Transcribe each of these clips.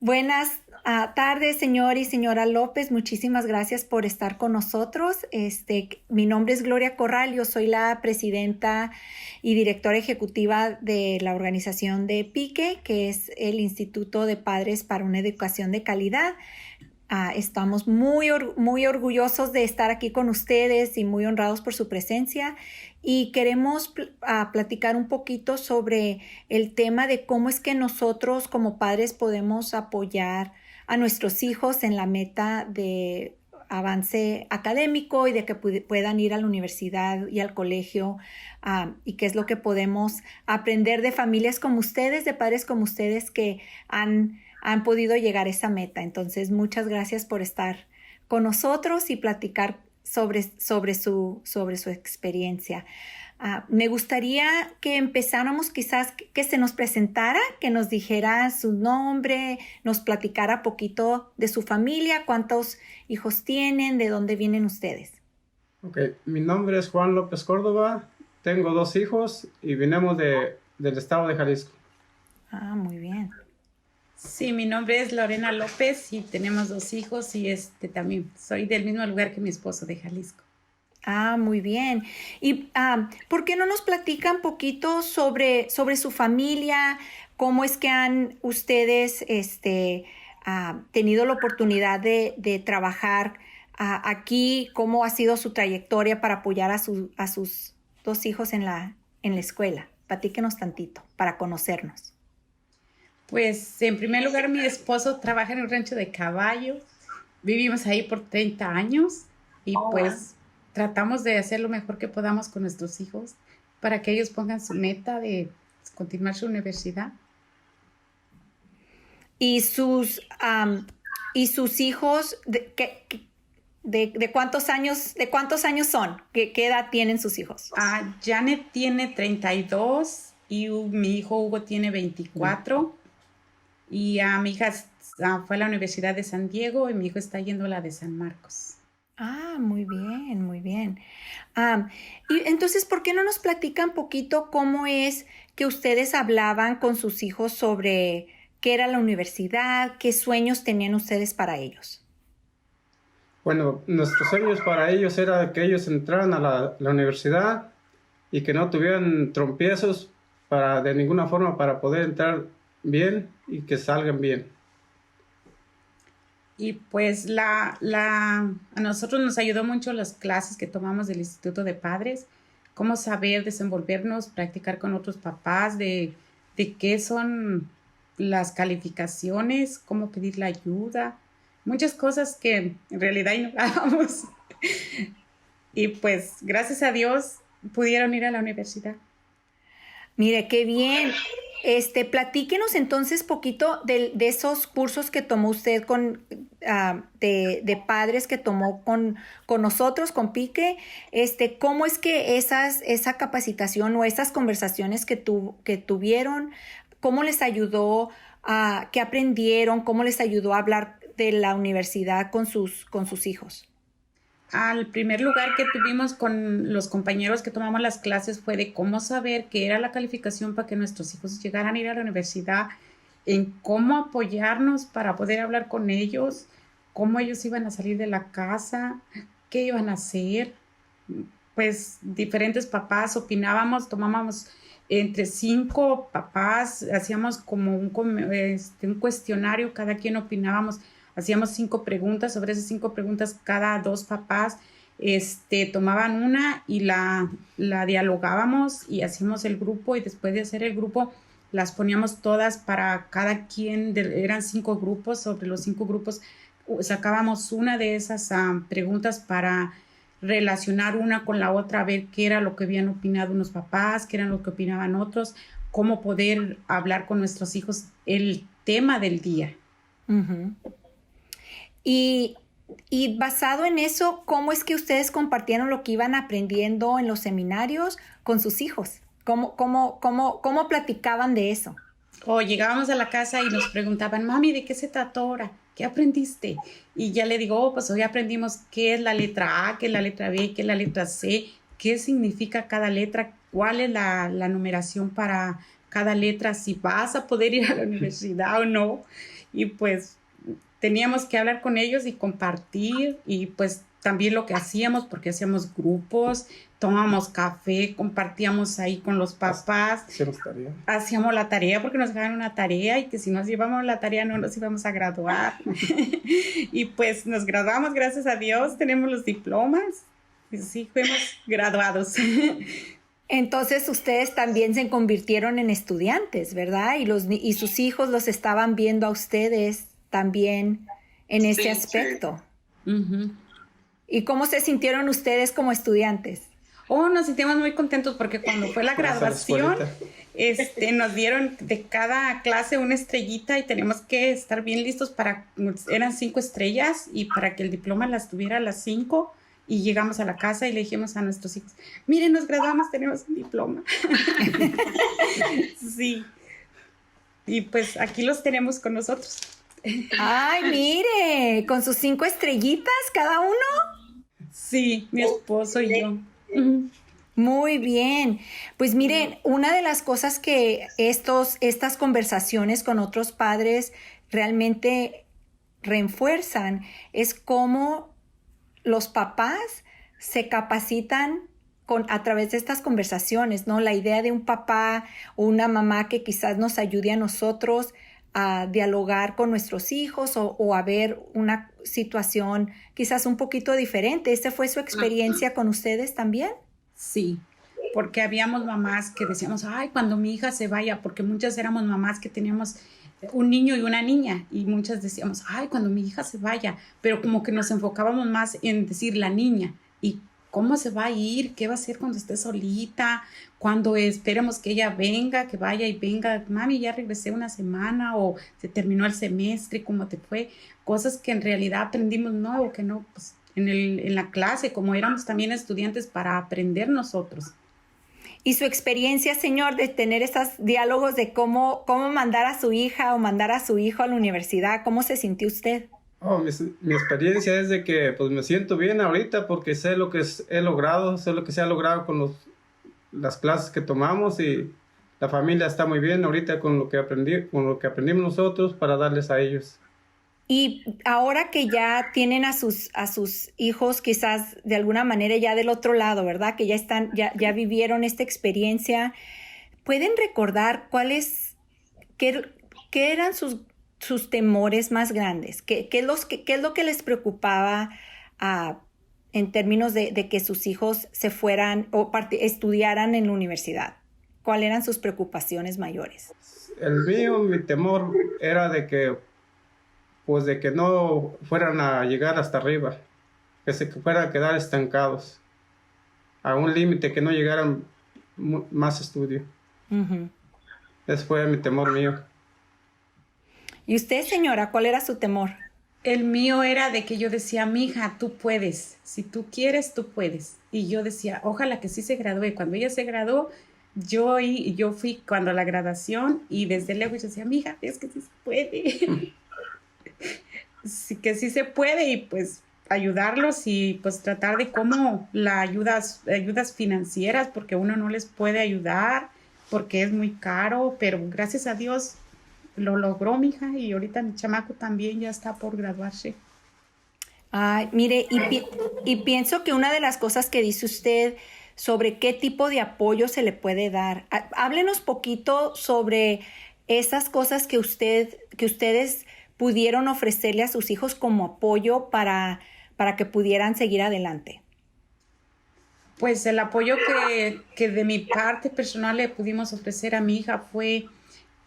Buenas tardes, señor y señora López. Muchísimas gracias por estar con nosotros. Mi nombre es Gloria Corral. Yo soy la presidenta y directora ejecutiva de la organización de PIQUE, que es el Instituto de Padres para una Educación de Calidad. Estamos muy orgullosos de estar aquí con ustedes y muy honrados por su presencia, y queremos platicar un poquito sobre el tema de cómo es que nosotros como padres podemos apoyar a nuestros hijos en la meta de avance académico y de que puedan ir a la universidad y al colegio, y qué es lo que podemos aprender de familias como ustedes, de padres como ustedes que han podido llegar a esa meta. Entonces, muchas gracias por estar con nosotros y platicar sobre su experiencia. Me gustaría que empezáramos quizás que se nos presentara, que nos dijera su nombre, nos platicara poquito de su familia, cuántos hijos tienen, de dónde vienen ustedes. Ok, mi nombre es Juan López Córdoba, tengo 2 hijos y venimos del estado de Jalisco. Muy bien. Sí, mi nombre es Lorena López y tenemos 2 hijos y también soy del mismo lugar que mi esposo, de Jalisco. Muy bien. Y ¿por qué no nos platican un poquito sobre su familia? ¿Cómo es que han ustedes tenido la oportunidad de trabajar aquí? ¿Cómo ha sido su trayectoria para apoyar a sus 2 hijos en la escuela? Platíquenos tantito para conocernos. Pues, en primer lugar, mi esposo trabaja en un rancho de caballos. Vivimos ahí por 30 años y pues tratamos de hacer lo mejor que podamos con nuestros hijos para que ellos pongan su meta de continuar su universidad. ¿Y sus hijos de cuántos años son? ¿Qué edad tienen sus hijos? Janet tiene 32 y mi hijo Hugo tiene 24. Y mi hija fue a la Universidad de San Diego y mi hijo está yendo a la de San Marcos. Muy bien, muy bien. Y entonces, ¿por qué no nos platican un poquito cómo es que ustedes hablaban con sus hijos sobre qué era la universidad, qué sueños tenían ustedes para ellos? Bueno, nuestros sueños para ellos era que ellos entraran a la universidad y que no tuvieran tropiezos de ninguna forma para poder entrar bien y que salgan bien. Y pues a nosotros nos ayudó mucho las clases que tomamos del Instituto de Padres, cómo saber desenvolvernos, practicar con otros papás, de qué son las calificaciones, cómo pedir la ayuda, muchas cosas que en realidad ignorábamos. Y pues gracias a Dios pudieron ir a la universidad. Mire, qué bien. Platíquenos entonces poquito de esos cursos que tomó usted de padres que tomó con nosotros, con PIQUE. ¿Cómo es que esa capacitación o esas conversaciones que tuvieron, cómo les ayudó, qué aprendieron, cómo les ayudó a hablar de la universidad con sus hijos? Al primer lugar que tuvimos con los compañeros que tomamos las clases fue de cómo saber qué era la calificación para que nuestros hijos llegaran a ir a la universidad, en cómo apoyarnos para poder hablar con ellos, cómo ellos iban a salir de la casa, qué iban a hacer. Pues diferentes papás opinábamos, tomábamos entre 5 papás, hacíamos como un cuestionario, cada quien opinábamos. Hacíamos 5 preguntas, sobre esas 5 preguntas cada 2 papás tomaban una y la dialogábamos y hacíamos el grupo, y después de hacer el grupo las poníamos todas para cada quien, eran 5 grupos, sobre los 5 grupos sacábamos una de esas preguntas para relacionar una con la otra, ver qué era lo que habían opinado unos papás, qué era lo que opinaban otros, cómo poder hablar con nuestros hijos el tema del día. Uh-huh. Y basado en eso, ¿cómo es que ustedes compartieron lo que iban aprendiendo en los seminarios con sus hijos? ¿Cómo platicaban de eso? Llegábamos a la casa y nos preguntaban, mami, ¿de qué se trató ahora? ¿Qué aprendiste? Y ya le digo, pues hoy aprendimos qué es la letra A, qué es la letra B, qué es la letra C, qué significa cada letra, cuál es la numeración para cada letra, si vas a poder ir a la universidad o no. y pues teníamos que hablar con ellos y compartir y pues también lo que hacíamos, porque hacíamos grupos, tomábamos café, compartíamos ahí con los papás. Hacíamos la tarea porque nos dejaban una tarea y que si nos llevamos la tarea no nos íbamos a graduar. Y pues nos graduamos, gracias a Dios, tenemos los diplomas y sí, fuimos graduados. Entonces ustedes también se convirtieron en estudiantes, ¿verdad? Y sus hijos los estaban viendo a ustedes también en ese aspecto. Sí. Uh-huh. ¿Y cómo se sintieron ustedes como estudiantes? Nos sentimos muy contentos porque cuando fue la graduación, nos dieron de cada clase una estrellita y tenemos que estar bien listos eran 5 estrellas y para que el diploma las tuviera las 5 y llegamos a la casa y le dijimos a nuestros hijos, miren, nos graduamos, tenemos un diploma. Sí. Y pues aquí los tenemos con nosotros. ¡Ay, mire! ¿Con sus 5 estrellitas cada uno? Sí, mi esposo y yo. Muy bien. Pues miren, una de las cosas que estas conversaciones con otros padres realmente refuerzan es cómo los papás se capacitan a través de estas conversaciones, ¿no? La idea de un papá o una mamá que quizás nos ayude a nosotros a dialogar con nuestros hijos o a ver una situación quizás un poquito diferente. ¿Esta fue su experiencia con ustedes también? Sí, porque habíamos mamás que decíamos, ay, cuando mi hija se vaya, porque muchas éramos mamás que teníamos un niño y una niña y muchas decíamos, ay, cuando mi hija se vaya, pero como que nos enfocábamos más en decir la niña y cómo se va a ir, qué va a hacer cuando esté solita, cuando esperemos que ella venga, que vaya y venga, mami, ya regresé una semana o se terminó el semestre, ¿cómo te fue? Cosas que en realidad aprendimos, no, o que no, pues en la clase, como éramos también estudiantes para aprender nosotros. Y su experiencia, señor, de tener estos diálogos de cómo mandar a su hija o mandar a su hijo a la universidad, ¿cómo se sintió usted? Mi experiencia es de que pues me siento bien ahorita porque sé lo que he logrado, sé lo que se ha logrado con las clases que tomamos y la familia está muy bien ahorita con lo que aprendimos nosotros para darles a ellos. Y ahora que ya tienen a sus hijos quizás de alguna manera ya del otro lado, ¿verdad? Que ya vivieron esta experiencia, ¿pueden recordar qué eran sus temores más grandes? ¿Qué es lo que les preocupaba en términos de que sus hijos se fueran o estudiaran en la universidad? ¿Cuáles eran sus preocupaciones mayores? Mi temor era de que no fueran a llegar hasta arriba, que se fueran a quedar estancados a un límite, que no llegaran más estudio. Uh-huh. Ese fue mi temor mío. ¿Y usted, señora, cuál era su temor? El mío era de que yo decía, mija, tú puedes, si tú quieres, tú puedes. Y yo decía, ojalá que sí se gradúe. Cuando ella se graduó, yo fui cuando a la graduación y desde lejos yo decía, mija, es que sí se puede. Sí, que sí se puede y pues ayudarlos y pues tratar de cómo ayudas financieras porque uno no les puede ayudar porque es muy caro, pero gracias a Dios lo logró mi hija y ahorita mi chamaco también ya está por graduarse. Ay, mire, y pienso que una de las cosas que dice usted sobre qué tipo de apoyo se le puede dar. Háblenos poquito sobre esas cosas que ustedes pudieron ofrecerle a sus hijos como apoyo para que pudieran seguir adelante. Pues el apoyo que de mi parte personal le pudimos ofrecer a mi hija fue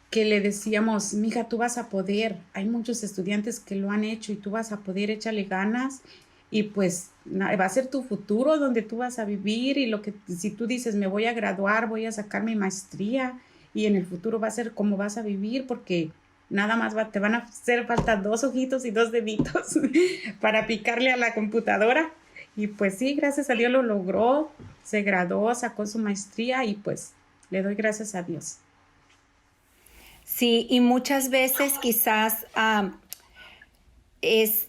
que le decíamos, mija, tú vas a poder, hay muchos estudiantes que lo han hecho y tú vas a poder, échale ganas y pues va a ser tu futuro donde tú vas a vivir y si tú dices me voy a graduar, voy a sacar mi maestría y en el futuro va a ser como vas a vivir porque nada más te van a hacer falta 2 ojitos y 2 deditos para picarle a la computadora y pues sí, gracias a Dios lo logró, se graduó, sacó su maestría y pues le doy gracias a Dios. Sí, y muchas veces quizás es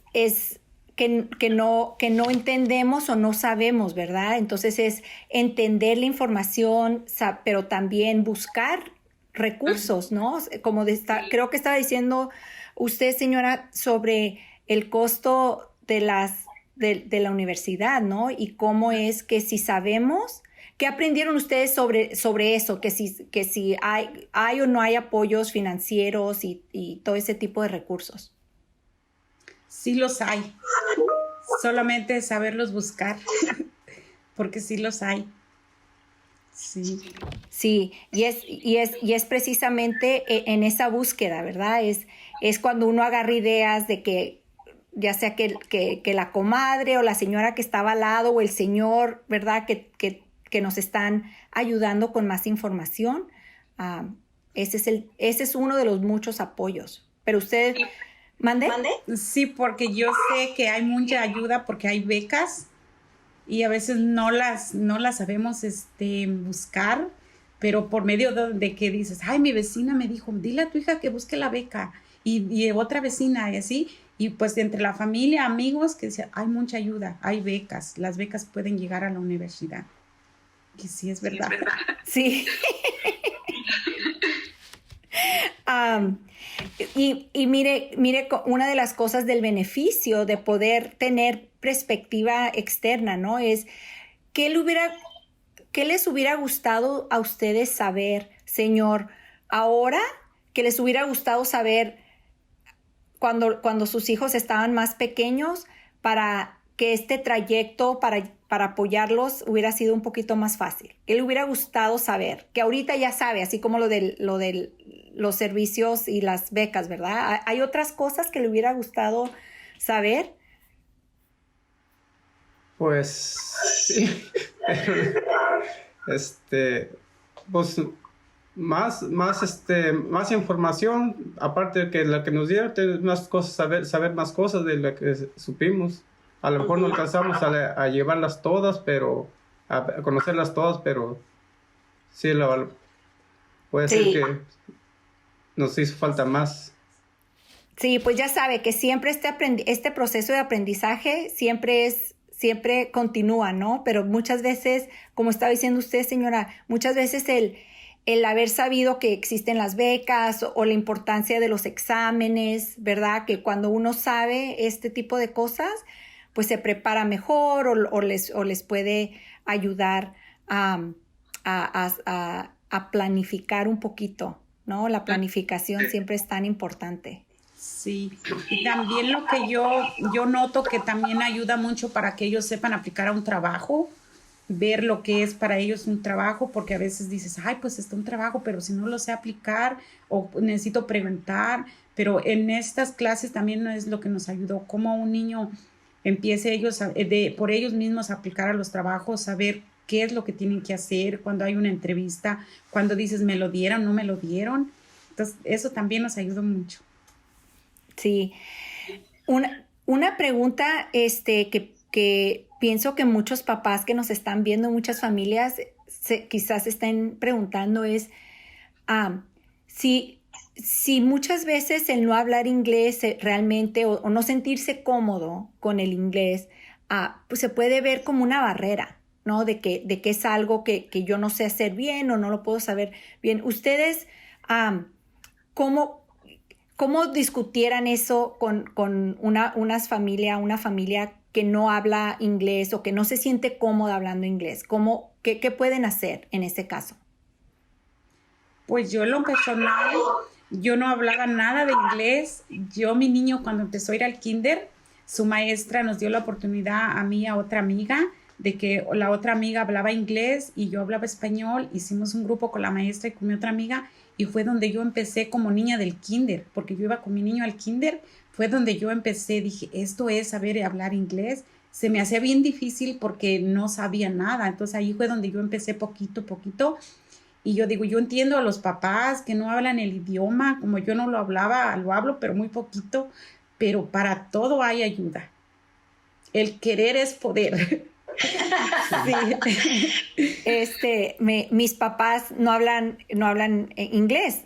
que no entendemos o no sabemos, ¿verdad? Entonces es entender la información, pero también buscar recursos, ¿no? Como creo que estaba diciendo usted, señora, sobre el costo de la universidad, ¿no? Y cómo es que si sabemos, ¿qué aprendieron ustedes sobre eso? Que si hay o no hay apoyos financieros y todo ese tipo de recursos. Sí los hay. Solamente saberlos buscar, porque sí los hay. Sí. Sí, y es precisamente en esa búsqueda, ¿verdad? Es cuando uno agarra ideas de que, ya sea que la comadre o la señora que estaba al lado o el señor, ¿verdad? Que nos están ayudando con más información. Ese es uno de los muchos apoyos. Pero usted, ¿mande? Sí, porque yo sé que hay mucha ayuda porque hay becas y a veces no las sabemos buscar, pero por medio de que dices, ay, mi vecina me dijo, dile a tu hija que busque la beca, y otra vecina, y así, y pues entre la familia, amigos, que dicen, hay mucha ayuda, hay becas, las becas pueden llegar a la universidad. Que sí, es verdad. Sí. Y mire, una de las cosas del beneficio de poder tener perspectiva externa, ¿no? Es ¿qué les hubiera gustado a ustedes saber, señor, ahora que les hubiera gustado saber cuando sus hijos estaban más pequeños para que este trayecto para apoyarlos hubiera sido un poquito más fácil? ¿Qué le hubiera gustado saber? Que ahorita ya sabe, así como lo de los servicios y las becas, ¿verdad? ¿Hay otras cosas que le hubiera gustado saber? Pues sí, pues más información, aparte de que la que nos dieron, más cosas, saber más cosas de lo que supimos. A lo mejor no alcanzamos a llevarlas todas, pero a conocerlas todas, pero sí, puede ser que nos hizo falta más. Sí, pues ya sabe que siempre este proceso de aprendizaje siempre continúa, ¿no? Pero muchas veces, como estaba diciendo usted, señora, muchas veces el haber sabido que existen las becas o la importancia de los exámenes, ¿verdad? Que cuando uno sabe este tipo de cosas, pues se prepara mejor o les puede ayudar a planificar un poquito, ¿no? La planificación siempre es tan importante. Sí, y también lo que yo noto que también ayuda mucho para que ellos sepan aplicar a un trabajo, ver lo que es para ellos un trabajo, porque a veces dices, ay, pues está un trabajo, pero si no lo sé aplicar o necesito preguntar, pero en estas clases también es lo que nos ayudó, cómo un niño empiece por ellos mismos a aplicar a los trabajos, saber qué es lo que tienen que hacer cuando hay una entrevista, cuando dices, ¿me lo dieron, no me lo dieron? Entonces, eso también nos ayudó mucho. Sí. Una pregunta que pienso que muchos papás que nos están viendo, muchas familias quizás estén preguntando es si muchas veces el no hablar inglés realmente o no sentirse cómodo con el inglés, pues se puede ver como una barrera, ¿no? De que es algo que yo no sé hacer bien o no lo puedo saber bien. Ustedes, ¿cómo discutieran eso con una familia que no habla inglés o que no se siente cómoda hablando inglés? ¿Qué pueden hacer en ese caso? Pues yo en lo personal, yo no hablaba nada de inglés. Mi niño cuando empezó a ir al kinder, su maestra nos dio la oportunidad a mí y a otra amiga de que la otra amiga hablaba inglés y yo hablaba español. Hicimos un grupo con la maestra y con mi otra amiga y fue donde yo empecé como niña del kinder, porque yo iba con mi niño al kinder. Fue donde yo empecé, dije, esto es saber hablar inglés. Se me hacía bien difícil porque no sabía nada. Entonces ahí fue donde yo empecé poquito. Y yo digo, yo entiendo a los papás que no hablan el idioma, como yo no lo hablaba, lo hablo, pero muy poquito. Pero para todo hay ayuda. El querer es poder. Sí. Mis papás no hablan inglés.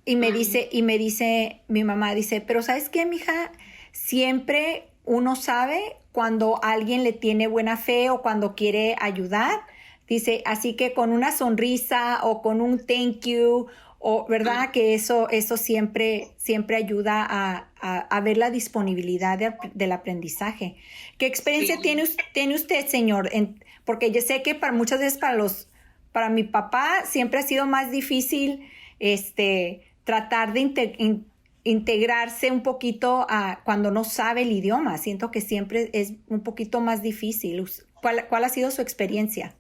Y me dice, mi mamá dice, pero ¿sabes qué, mija? Siempre uno sabe cuando alguien le tiene buena fe o cuando quiere ayudar. Dice, así que con una sonrisa o con un thank you o verdad que eso siempre ayuda a ver la disponibilidad del aprendizaje. ¿Qué experiencia tiene usted, señor? Porque yo sé que muchas veces para mi papá siempre ha sido más difícil tratar de integrarse un poquito cuando no sabe el idioma. Siento que siempre es un poquito más difícil. ¿Cuál ha sido su experiencia?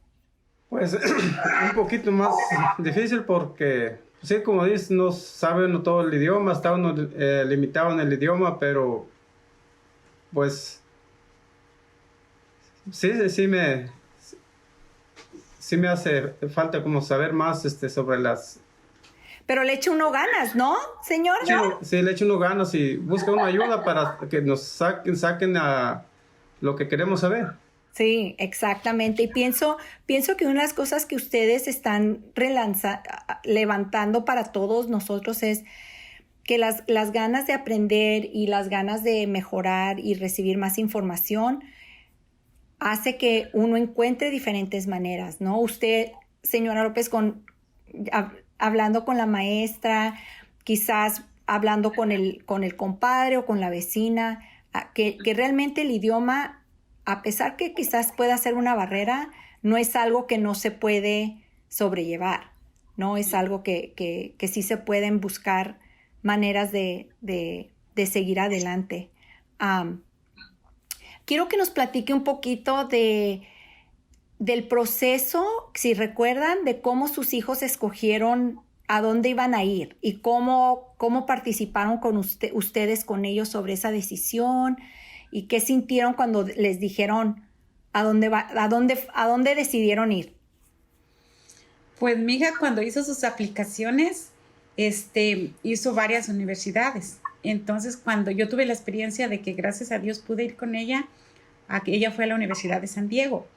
Pues un poquito más difícil porque, sí, como dices, no sabe uno todo el idioma, está uno limitado en el idioma, pero pues sí me hace falta como saber más sobre las... Pero le echa uno ganas, ¿no, señor? Sí, le echa uno ganas y busca una ayuda para que nos saquen a lo que queremos saber. Sí, exactamente. Y pienso que una de las cosas que ustedes están levantando para todos nosotros es que las ganas de aprender y las ganas de mejorar y recibir más información hace que uno encuentre diferentes maneras, ¿no? Usted, señora López, hablando con la maestra, quizás hablando con el compadre o con la vecina, que realmente el idioma, a pesar que quizás pueda ser una barrera, no es algo que no se puede sobrellevar, ¿no? Es algo que sí se pueden buscar maneras de seguir adelante. Quiero que nos platique un poquito del proceso, si recuerdan, de cómo sus hijos escogieron a dónde iban a ir y cómo participaron con ustedes con ellos sobre esa decisión. ¿Y qué sintieron cuando les dijeron a dónde decidieron ir? Pues mi hija cuando hizo sus aplicaciones, hizo varias universidades. Entonces cuando yo tuve la experiencia de que gracias a Dios pude ir con ella, ella fue a la Universidad de San Diego.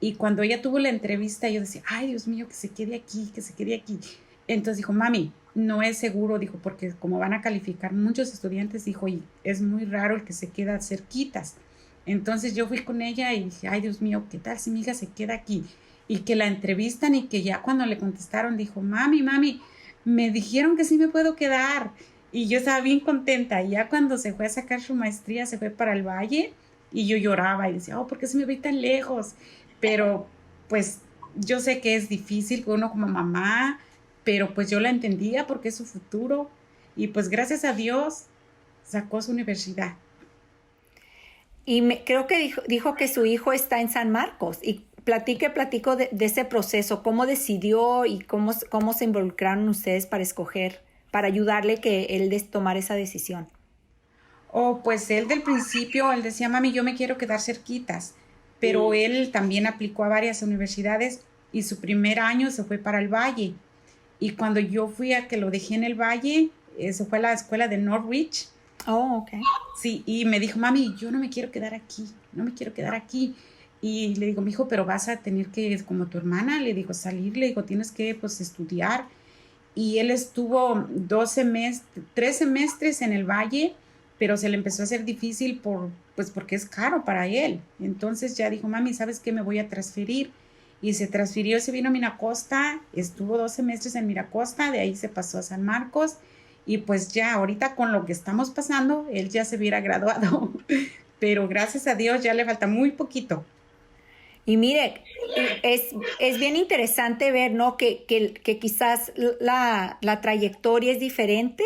Y cuando ella tuvo la entrevista, yo decía, ay, Dios mío, que se quede aquí, que se quede aquí. Entonces dijo, mami, no es seguro, dijo, porque como van a calificar muchos estudiantes, dijo, y es muy raro el que se queda cerquitas. Entonces yo fui con ella y dije, ay, Dios mío, ¿qué tal si mi hija se queda aquí? Y que la entrevistan y que ya cuando le contestaron, dijo, mami, me dijeron que sí me puedo quedar. Y yo estaba bien contenta. Y ya cuando se fue a sacar su maestría, se fue para el Valle y yo lloraba y decía, oh, ¿por qué se me ve tan lejos? Pero pues yo sé que es difícil uno como mamá, pero pues yo la entendía porque es su futuro y pues gracias a Dios sacó su universidad. Y creo que dijo que su hijo está en San Marcos y platico de ese proceso, cómo decidió y cómo se involucraron ustedes para escoger, para ayudarle que él tomara esa decisión. Oh, pues él del principio, él decía, mami, yo me quiero quedar cerquitas, pero él también aplicó a varias universidades y su primer año se fue para el Valle. Y cuando yo fui a que lo dejé en el Valle, se fue a la escuela de Norwich. Oh, ok. Sí, y me dijo, mami, yo no me quiero quedar aquí, no me quiero quedar aquí. Y le digo, mijo, pero vas a tener que, como tu hermana, le digo, salir, le digo, tienes que, pues, estudiar. Y él estuvo 3 semestres en el Valle, pero se le empezó a hacer difícil porque es caro para él. Entonces ya dijo, mami, ¿sabes qué? Me voy a transferir. Y se transfirió, se vino a Miracosta, estuvo 2 semestres en Miracosta, de ahí se pasó a San Marcos. Y pues ya ahorita con lo que estamos pasando, él ya se hubiera graduado. Pero gracias a Dios ya le falta muy poquito. Y mire, es bien interesante ver, ¿no? Que quizás la trayectoria es diferente.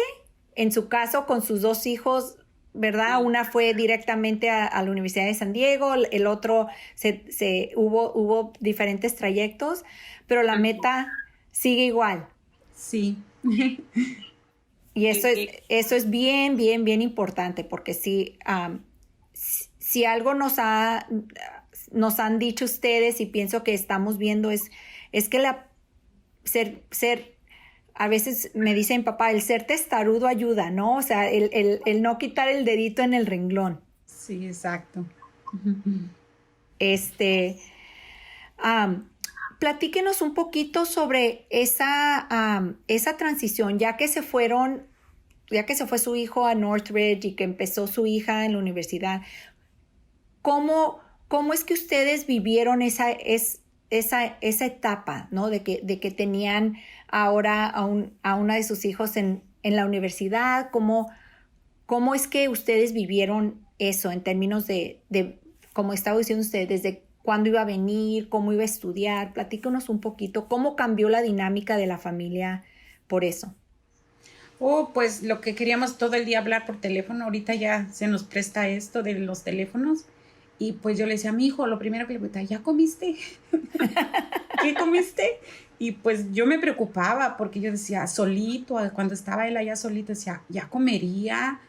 En su caso, con sus 2 hijos, ¿verdad? Sí. Una fue directamente a la Universidad de San Diego, el otro hubo diferentes trayectos, pero la meta sigue igual. Sí. Y eso es bien, bien, bien importante, porque si algo nos han dicho ustedes y pienso que estamos viendo es que ser a veces me dicen, papá, el ser testarudo ayuda, ¿no? O sea, el no quitar el dedito en el renglón. Sí, exacto. Platíquenos un poquito sobre esa transición, ya que se fue su hijo a Northridge y que empezó su hija en la universidad. ¿Cómo es que ustedes vivieron esa esa etapa, ¿no? De que tenían ahora a una de sus hijos en la universidad. ¿Cómo es que ustedes vivieron eso en términos de, como estaba diciendo usted, desde cuándo iba a venir, cómo iba a estudiar? Platícanos un poquito, ¿cómo cambió la dinámica de la familia por eso? Pues lo que queríamos todo el día hablar por teléfono, ahorita ya se nos presta esto de los teléfonos. Y pues yo le decía a mi hijo, lo primero que le preguntaba, ¿ya comiste? ¿Qué comiste? Y pues yo me preocupaba porque yo decía, solito, cuando estaba él allá solito, decía, ¿ya comería?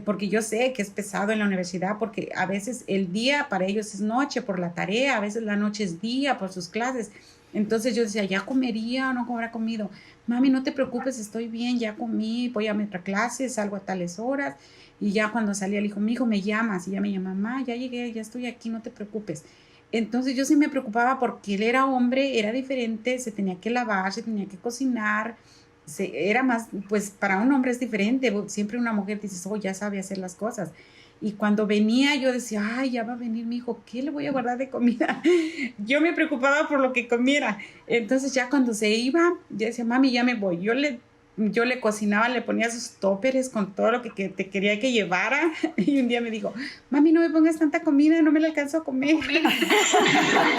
Porque yo sé que es pesado en la universidad, porque a veces el día para ellos es noche por la tarea, a veces la noche es día por sus clases. Entonces yo decía, ¿ya comería o no habrá comido? Mami, no te preocupes, estoy bien, ya comí, voy a meter clases, salgo a tales horas. Y ya cuando salía le dijo, mi hijo, me llamas. Y ya me llama, mamá, ya llegué, ya estoy aquí, no te preocupes. Entonces yo sí me preocupaba porque él era hombre, era diferente, se tenía que lavar, se tenía que cocinar. Era más, pues para un hombre es diferente. Siempre una mujer dice, oh, ya sabe hacer las cosas. Y cuando venía yo decía, ay, ya va a venir mi hijo, ¿qué le voy a guardar de comida? Yo me preocupaba por lo que comiera. Entonces ya cuando se iba, yo decía, mami, ya me voy. Yo le cocinaba, le ponía sus tóperes con todo lo que te quería que llevara. Y un día me dijo, mami, no me pongas tanta comida, no me la alcanzo a comer.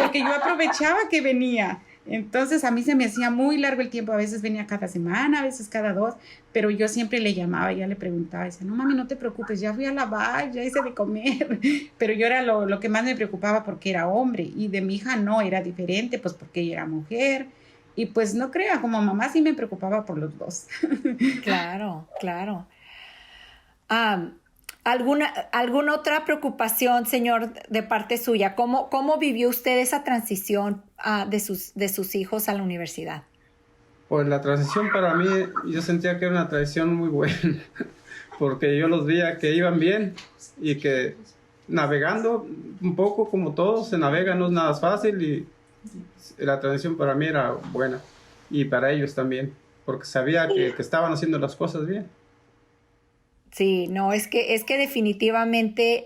Porque yo aprovechaba que venía. Entonces a mí se me hacía muy largo el tiempo, a veces venía cada semana, a veces cada 2, pero yo siempre le llamaba, ya le preguntaba, decía, no mami, no te preocupes, ya fui a lavar, ya hice de comer, pero yo era lo que más me preocupaba porque era hombre, y de mi hija no, era diferente, pues porque ella era mujer, y pues no crea, como mamá sí me preocupaba por los dos. Claro, claro. ¿Alguna otra preocupación, señor, de parte suya? ¿Cómo vivió usted esa transición de sus hijos a la universidad? Pues la transición para mí, yo sentía que era una transición muy buena, porque yo los veía que iban bien y que navegando un poco como todos, se navega, no es nada fácil y la transición para mí era buena y para ellos también, porque sabía que estaban haciendo las cosas bien. Sí, no, es que definitivamente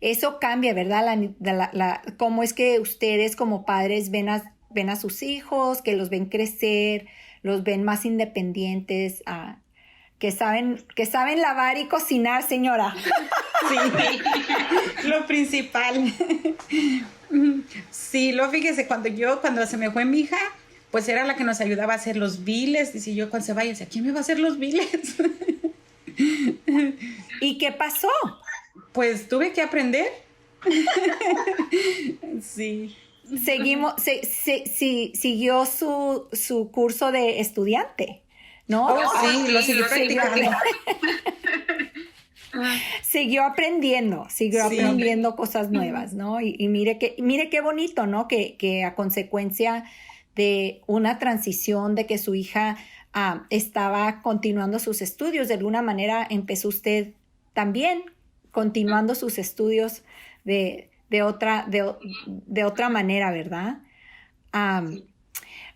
eso cambia, ¿verdad? Cómo es que ustedes como padres ven a sus hijos, que los ven crecer, los ven más independientes, que saben lavar y cocinar, señora. Sí, lo principal. Sí, fíjese, cuando se me fue mi hija, pues era la que nos ayudaba a hacer los biles. Dice yo, cuando se vaya, decía, ¿quién me va a hacer los biles? ¿Y qué pasó? Pues tuve que aprender. Sí. Siguió su curso de estudiante, ¿no? Sí, lo siguió practicando. Siguió aprendiendo cosas nuevas, ¿no? Y mire qué bonito, ¿no? Que a consecuencia de una transición, de que su hija estaba continuando sus estudios, de alguna manera empezó usted también continuando sus estudios de otra manera, ¿verdad?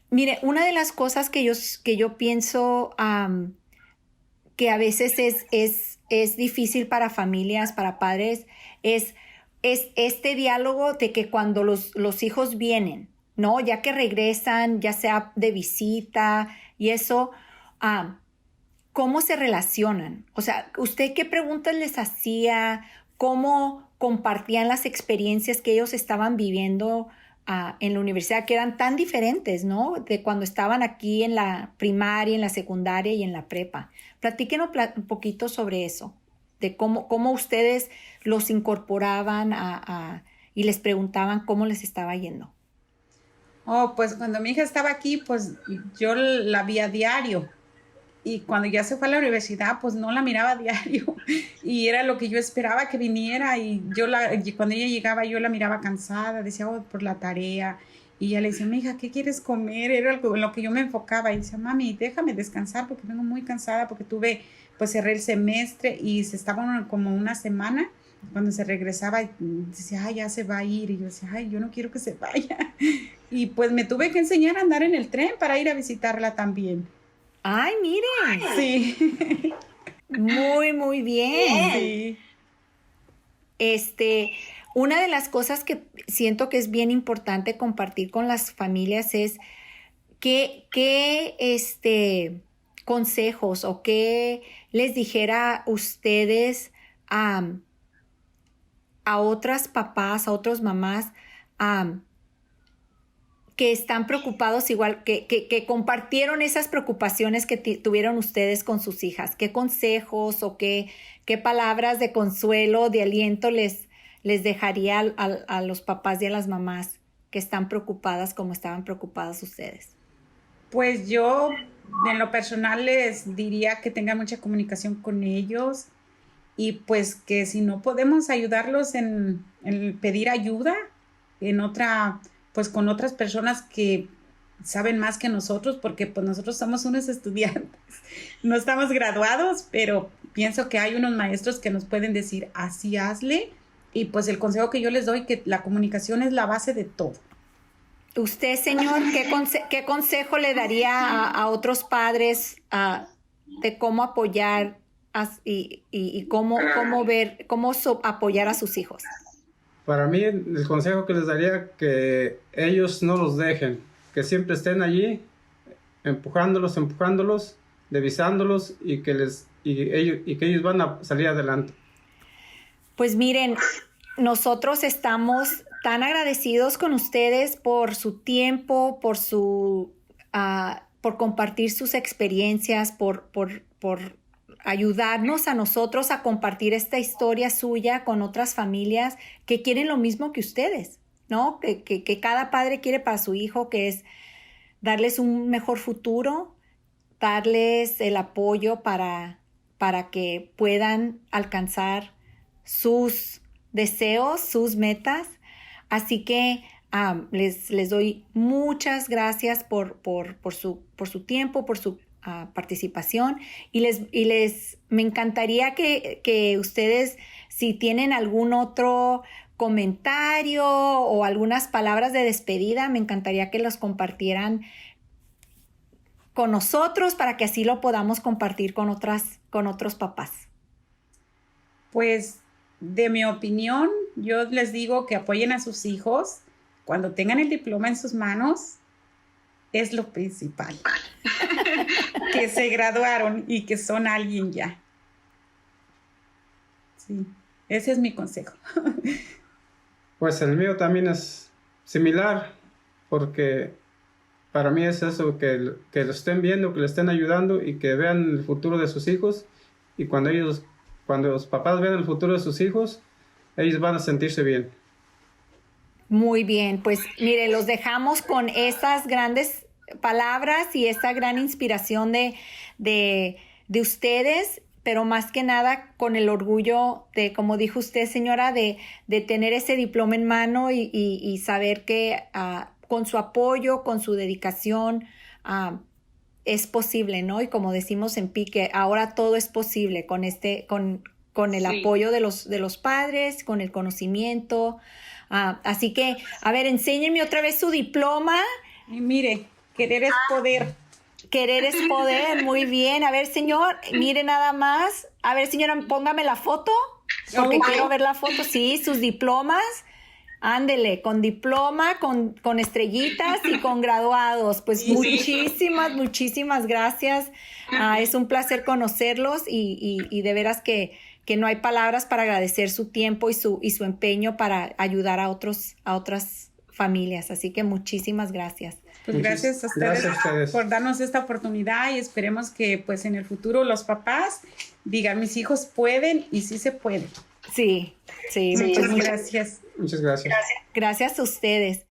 Mire, una de las cosas que yo pienso que a veces es difícil para familias, para padres, es este diálogo de que cuando los hijos vienen, ¿no? Ya que regresan, ya sea de visita y eso, ¿cómo se relacionan? O sea, ¿usted qué preguntas les hacía? ¿Cómo compartían las experiencias que ellos estaban viviendo en la universidad, que eran tan diferentes, ¿no? De cuando estaban aquí en la primaria, en la secundaria y en la prepa. Platíquenos un poquito sobre eso, de cómo ustedes los incorporaban y les preguntaban cómo les estaba yendo. Pues cuando mi hija estaba aquí, pues yo la vi a diario. Y cuando ya se fue a la universidad, pues no la miraba a diario. Y era lo que yo esperaba que viniera. Y cuando ella llegaba, yo la miraba cansada, decía, por la tarea. Y ella le decía, mi hija, ¿qué quieres comer? Era en lo que yo me enfocaba. Y decía, mami, déjame descansar porque vengo muy cansada, porque cerré el semestre y se estaba como una semana. Cuando se regresaba, decía, ay, ya se va a ir. Y yo decía, ay, yo no quiero que se vaya. Y pues me tuve que enseñar a andar en el tren para ir a visitarla también. ¡Ay, miren! Sí. Muy, muy bien. Sí. una de las cosas que siento que es bien importante compartir con las familias es qué consejos o qué les dijera ustedes a otras papás, a otras mamás que están preocupados igual, que compartieron esas preocupaciones que tuvieron ustedes con sus hijas. ¿Qué consejos o qué palabras de consuelo, de aliento les dejaría a los papás y a las mamás que están preocupadas como estaban preocupadas ustedes? Pues yo, en lo personal, les diría que tengan mucha comunicación con ellos y pues que si no podemos ayudarlos en pedir ayuda pues con otras personas que saben más que nosotros, porque pues nosotros somos unos estudiantes, no estamos graduados, pero pienso que hay unos maestros que nos pueden decir, así hazle, y pues el consejo que yo les doy, que la comunicación es la base de todo. Usted, señor, ¿qué consejo le daría a otros padres de cómo apoyar y cómo apoyar a sus hijos? Para mí, el consejo que les daría que ellos no los dejen, que siempre estén allí, empujándolos, devisándolos y que ellos van a salir adelante. Pues miren, nosotros estamos tan agradecidos con ustedes por su tiempo, por compartir sus experiencias, por ayudarnos a nosotros a compartir esta historia suya con otras familias que quieren lo mismo que ustedes, ¿no? Que cada padre quiere para su hijo, que es darles un mejor futuro, darles el apoyo para que puedan alcanzar sus deseos, sus metas. Así que les doy muchas gracias por su tiempo, por su participación y me encantaría que ustedes, si tienen algún otro comentario o algunas palabras de despedida, me encantaría que los compartieran con nosotros para que así lo podamos compartir con otros papás. Pues de mi opinión, yo les digo que apoyen a sus hijos cuando tengan el diploma en sus manos. Es lo principal, que se graduaron y que son alguien ya. Sí, ese es mi consejo. Pues el mío también es similar, porque para mí es eso, que lo estén viendo, que le estén ayudando y que vean el futuro de sus hijos, y cuando los papás vean el futuro de sus hijos, ellos van a sentirse bien. Muy bien, pues mire, los dejamos con estas grandes palabras y esta gran inspiración de ustedes, pero más que nada con el orgullo de, como dijo usted, señora, de tener ese diploma en mano y saber que con su apoyo, con su dedicación, es posible, ¿no? Y como decimos en Pique, ahora todo es posible con el apoyo de los padres, con el conocimiento. Así que, a ver, enséñenme otra vez su diploma. Y mire, querer es poder. Querer es poder, muy bien. A ver, señor, mire nada más. A ver, señora, póngame la foto, porque quiero ver la foto. Sí, sus diplomas. Ándele, con diploma, con estrellitas y con graduados. Pues sí, muchísimas gracias. Es un placer conocerlos y de veras que no hay palabras para agradecer su tiempo y su empeño para ayudar a otras familias. Así que muchísimas gracias. Pues gracias a ustedes por darnos esta oportunidad y esperemos que pues en el futuro los papás digan, mis hijos pueden y sí se puede. Sí. Muchas gracias. Muchas gracias. Gracias a ustedes.